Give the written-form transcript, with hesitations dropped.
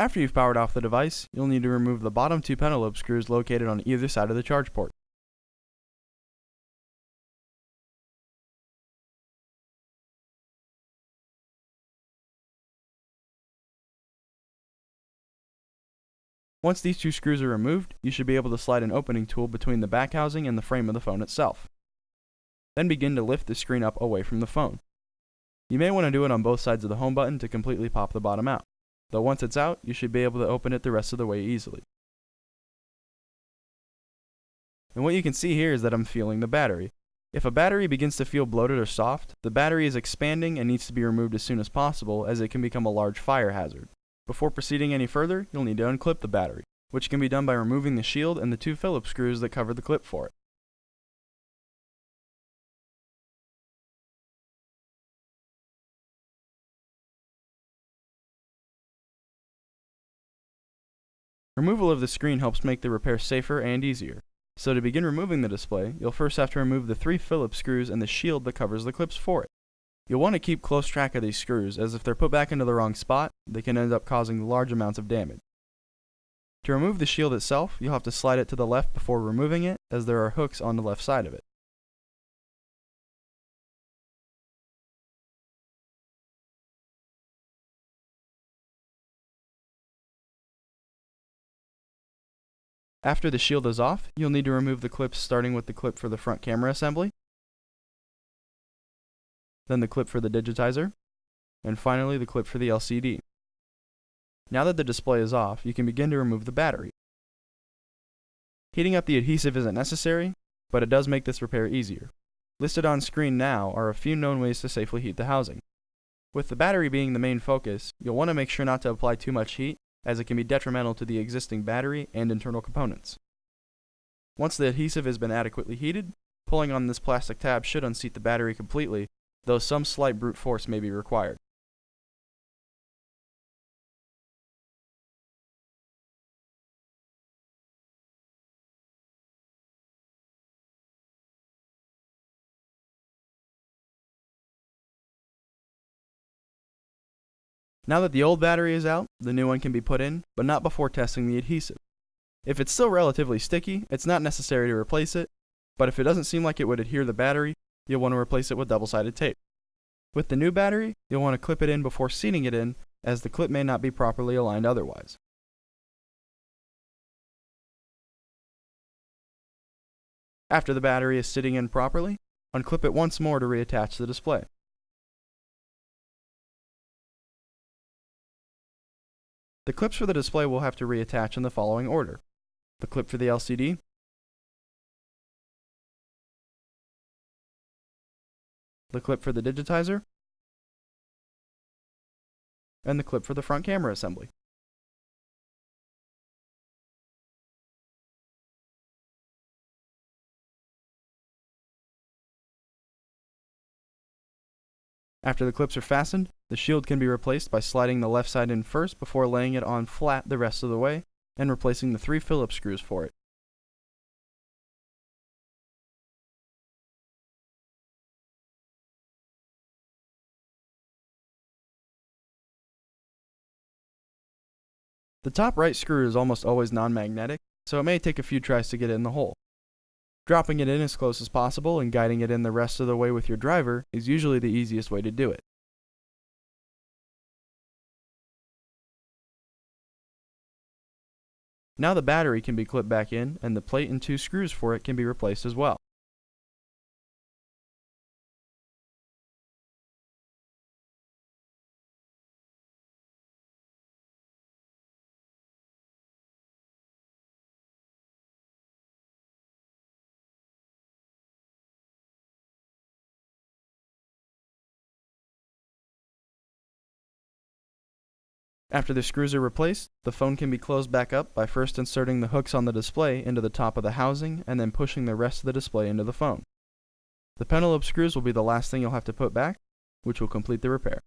After you've powered off the device, you'll need to remove the bottom two pentalobe screws located on either side of the charge port. Once these two screws are removed, you should be able to slide an opening tool between the back housing and the frame of the phone itself. Then begin to lift the screen up away from the phone. You may want to do it on both sides of the home button to completely pop the bottom out, though once it's out, you should be able to open it the rest of the way easily. And what you can see here is that I'm feeling the battery. If a battery begins to feel bloated or soft, the battery is expanding and needs to be removed as soon as possible, as it can become a large fire hazard. Before proceeding any further, you'll need to unclip the battery, which can be done by removing the shield and the two Phillips screws that cover the clip for it. Removal of the screen helps make the repair safer and easier. So to begin removing the display, you'll first have to remove the three Phillips screws and the shield that covers the clips for it. You'll want to keep close track of these screws, as if they're put back into the wrong spot, they can end up causing large amounts of damage. To remove the shield itself, you'll have to slide it to the left before removing it, as there are hooks on the left side of it. After the shield is off, you'll need to remove the clips, starting with the clip for the front camera assembly, then the clip for the digitizer, and finally the clip for the LCD. Now that the display is off, you can begin to remove the battery. Heating up the adhesive isn't necessary, but it does make this repair easier. Listed on screen now are a few known ways to safely heat the housing. With the battery being the main focus, you'll want to make sure not to apply too much heat, as it can be detrimental to the existing battery and internal components. Once the adhesive has been adequately heated, pulling on this plastic tab should unseat the battery completely, though some slight brute force may be required. Now that the old battery is out, the new one can be put in, but not before testing the adhesive. If it's still relatively sticky, it's not necessary to replace it, but if it doesn't seem like it would adhere to the battery, you'll want to replace it with double-sided tape. With the new battery, you'll want to clip it in before seating it in, as the clip may not be properly aligned otherwise. After the battery is sitting in properly, unclip it once more to reattach the display. The clips for the display will have to reattach in the following order: the clip for the LCD, the clip for the digitizer, and the clip for the front camera assembly. After the clips are fastened, the shield can be replaced by sliding the left side in first before laying it on flat the rest of the way, and replacing the three Phillips screws for it. The top right screw is almost always non-magnetic, so it may take a few tries to get it in the hole. Dropping it in as close as possible and guiding it in the rest of the way with your driver is usually the easiest way to do it. Now the battery can be clipped back in, and the plate and two screws for it can be replaced as well. After the screws are replaced, the phone can be closed back up by first inserting the hooks on the display into the top of the housing and then pushing the rest of the display into the phone. The pentalobe screws will be the last thing you'll have to put back, which will complete the repair.